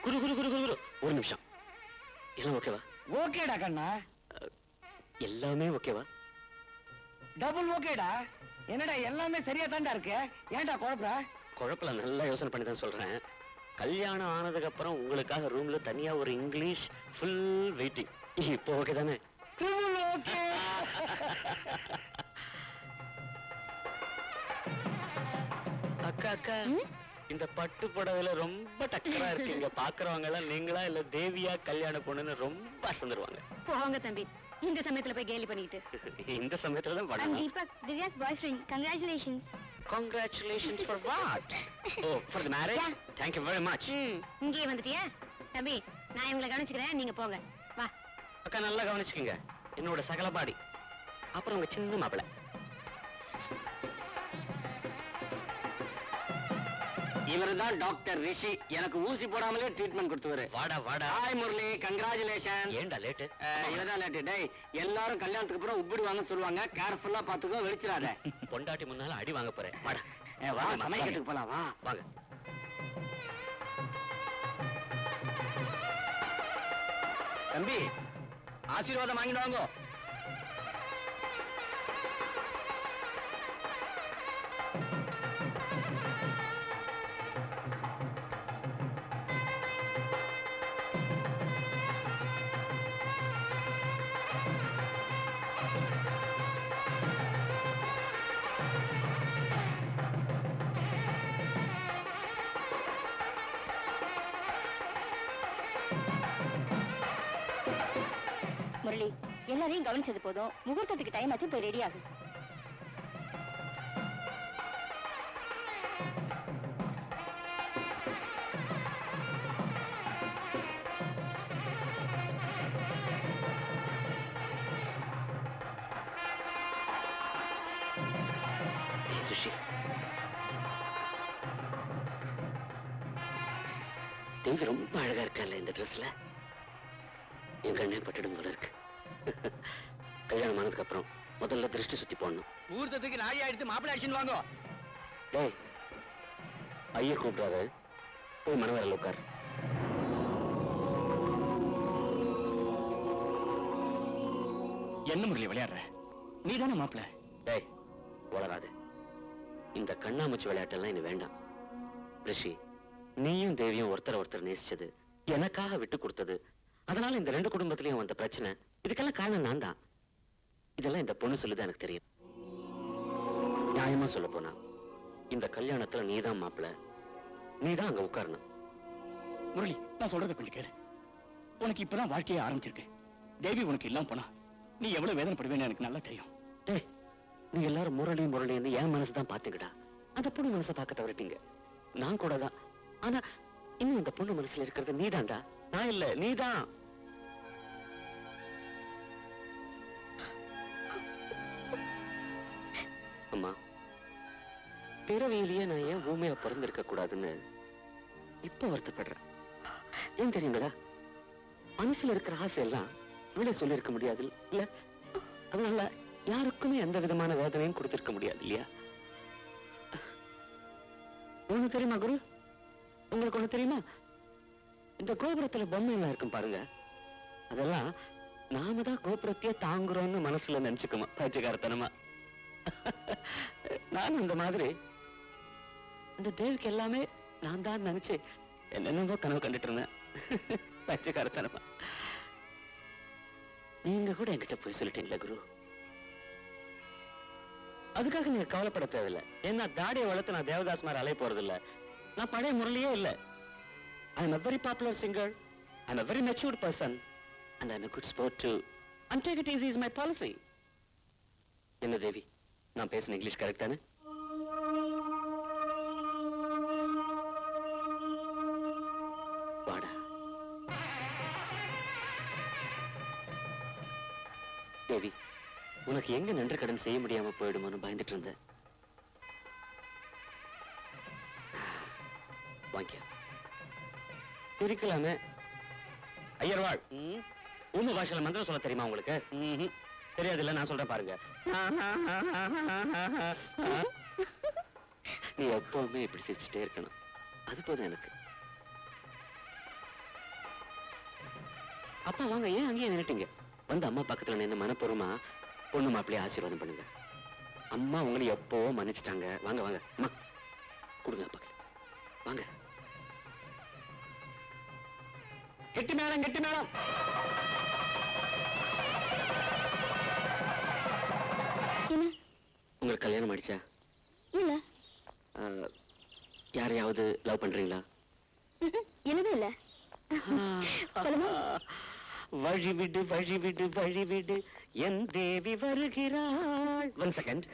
[SPEAKER 1] குரு குரு குரு குரு குரு, ஒரு நிமிஷம். எல்லாம் ஓகேவா?
[SPEAKER 3] ஓகேடா கண்ணா,
[SPEAKER 1] எல்லாமே ஓகேவா?
[SPEAKER 3] டபுள் ஓகேடா. என்னடா எல்லாமே சரியா தாண்டா இருக்கு, ஏன்டா குழப்பற?
[SPEAKER 1] குழப்பல, நல்லா யோசனை பண்ணி தான் சொல்றேன். கல்யாணம் ஆனதுக்கு அப்புறம் உங்களுக்காக ரூம்ல தனியா ஒரு இங்கிலீஷ் ஃபுல் வெயிட்டிங். இப்போ ஓகே தானே?
[SPEAKER 3] ஓகே.
[SPEAKER 1] அக்கா அக்கா, இந்த பட்டு புடவையில ரொம்ப டக்கரா இருக்கீங்க. பாக்குறவங்க எல்லாம் நீங்களா இல்ல தேவியா கல்யாண பொண்ணுன்னு ரொம்ப அசந்துருவாங்க.
[SPEAKER 2] போங்க தம்பி, இந்த சமயத்துல போய் கேலி பண்ணிட்டு.
[SPEAKER 1] இந்த சமயத்துல தான் பண்ணணும்.
[SPEAKER 2] Deepak, Divya's boyfriend. Congratulations.
[SPEAKER 1] Congratulations for what? Oh, for the marriage?
[SPEAKER 2] Yeah.
[SPEAKER 1] Thank you very much.
[SPEAKER 2] இங்கே வந்துட்டியா தம்பி? நான் இவங்களை கவனிச்சுக்கிறேன், நீங்க போங்க. வா.
[SPEAKER 1] அக்கா நல்லா கவனிச்சுக்கீங்க. என்னோட சகலபாடி. அப்புறம் உங்க சின்ன மாப்பிள.
[SPEAKER 3] இவர்தான் டாக்டர் ரிஷி. எனக்கு ஊசி போடாமலே ட்ரீட்மெண்ட் கொடுத்தவரு.
[SPEAKER 1] வாடா வாடா.
[SPEAKER 3] Hi Murali, congratulation.
[SPEAKER 1] ஏன்டா லேட்டு?
[SPEAKER 3] இவதான் லேட்டு. டேய், எல்லாரும் கல்யாணத்துக்கு அப்புறம் உப்பிடுவாங்க சொல்லுவாங்க. கேர்ஃபுல்லா பாத்துக்கோ, வெடிச்சிடாத.
[SPEAKER 1] பொண்டாட்டி முன்னால அடி வாங்க போறேன். வாடா.
[SPEAKER 3] வா, சமைக்கிறதுக்கு போலாம் வா.
[SPEAKER 1] வாங்க.
[SPEAKER 3] தம்பி, ஆசீர்வாதம் வாங்கிட்டு வாங்க.
[SPEAKER 2] முரளி, எல்லாரையும் கவனிச்சது போதும். முகூர்த்தத்துக்கு டைம் ஆச்சு, போய் ரெடி ஆகும்.
[SPEAKER 1] தேவி ரொம்ப அழகா இருக்கா இந்த ட்ரெஸ்ல. என் கண்ணே பட்டுடும் போல இருக்கு. கல்யாணம் ஆனதுக்கு அப்புறம் முதல்ல திருஷ்டி சுத்தி போடணும்.
[SPEAKER 3] ஊர்த்தத்துக்கு நாழி ஆயிடுத்து மாப்பிள்ளை ஆக்ஷன் வாங்க.
[SPEAKER 1] டேய், ஐயர் கூப்பிடாத, போய் மனவரையில் உட்கார்.
[SPEAKER 4] என்ன முரளி விளையாடுற? நீதானே மாப்பிள்ள.
[SPEAKER 1] டேய், வளராது. இந்த கண்ணாமூச்சி விளையாட்டெல்லாம் இனி வேண்டாம். ரிஷி, நீயும் தேவியும் ஒருத்தர் நேசிச்சது, எனக்காக விட்டு கொடுத்தது, அதனால இந்த 2 குடும்பத்திலையும் வந்த பிரச்சனை, இதுக்கெல்லாம் காரணம் நான் தான். இதெல்லாம் இந்த பொண்ணு சொல்லுதான் எனக்கு தெரியும். நியாயமா சொல்ல போனா இந்த கல்யாணத்துல நீதான் மாப்பிள்ள, நீதான் அங்க உட்காரணும்.
[SPEAKER 4] முரளி, நான் சொல்றத கொஞ்சம் கேளு. உனக்கு இப்பதான் வாழ்க்கையே ஆரம்பிச்சிருக்கு. தேவி உனக்கு இல்லாம போனா நீ எவ்வளவு வேதனைப்படுவேன்னு எனக்கு நல்லா தெரியும்.
[SPEAKER 1] டேய், நீங்க எல்லாரும் முரளின்னு என் மனசுதான் பாத்துக்கிட்டா, அந்த பொண்ணு மனசை பார்க்க தவறிட்டீங்க. நான் கூட தான். ஆனா இன்னும் அந்த பொண்ணு மனசுல இருக்கிறது நீதான்டா, நான் இல்ல, நீதான். அம்மா, பிறவியிலேயே நான் ஏன் ஊமையா பிறந்திருக்க கூடாதுன்னு இப்ப வருத்தப்படுறேன். ஏன் தெரியுங்களா? மனசுல இருக்கிற ஆசை எல்லாம் வெளியே சொல்லியிருக்க முடியாது இல்ல, அதனால யாருக்குமே எந்த விதமான வேதனையும் கொடுத்திருக்க முடியாது இல்லையா? உங்களுக்கு தெரியுமா குரு? உங்களுக்கு ஒண்ணு தெரியுமா? இந்த கோபுரத்துல பொம்மை எல்லாம் இருக்கும் பாருங்க, அதெல்லாம் நாம தான் கோபுரத்தையே தாங்குறோம்னு மனசுல நினைச்சுக்குமா பைத்தியக்காரத்தனமா. நானும் இந்த மாதிரி இந்த தேவிக்கு எல்லாமே நான் தான் நினைச்சு என்னென்னவோ கனவு கண்டுட்டு இருந்தேன். பைத்தியக்காரத்தனமா. நீங்க கூட என்கிட்ட போய் சொல்லிட்டீங்களா குரு? அதுக்காக நீங்க கவலைப்பட தேவையில்லை. ஏன்னா தாடியை வளர்த்து நான் தேவதாஸ் மாதிரி அலைய போறது இல்ல. நான் பழைய முரளியே இல்ல. I am a very popular singer. I am a very matured person. And I am a good sport too. And take it easy is my policy. என்ன தேவி, நான் பேசுன இங்கிலீஷ் கரெக்ட் தானே? வாடா தேவி, உனக்கு எங்க நன்றி கடன் செய்ய முடியாம போயிடுமோன்னு பயந்துட்டு இருந்தேன். வாங்கியா இருக்கலாமே. ஐயர்வாள், ஊம பாஷையில மந்திரம் சொல்ல தெரியுமா உங்களுக்கு? தெரியாது இல்ல, நான் சொல்றேன் பாருங்க. நீ எப்பவுமே இப்படி சிரிச்சுட்டே இருக்கணும், அது போதும் எனக்கு. அப்பா வாங்க, ஏன் அங்கேயே நின்னுட்டீங்க? வந்து அம்மா பக்கத்துல நின்று மனப்பூர்வமா பொண்ணு மாப்பிள்ளைய ஆசீர்வாதம் பண்ணுங்க. அம்மா உங்களை எப்பவோ மன்னிச்சிட்டாங்க. வாங்க வாங்க அம்மா, கொடுங்க அப்பா, வாங்க. கெட்டி மேடம், கெட்டி மேடம். உங்களுக்கு கல்யாணம் ஆயிடுச்சா?
[SPEAKER 2] இல்ல.
[SPEAKER 1] யாரையாவது லவ் பண்றீங்களா?
[SPEAKER 2] என்னது இல்ல.
[SPEAKER 1] வழிவிடு வழிவிடு வழிவிடு, என் தேவி வருகிறாள். 1 செகண்ட்.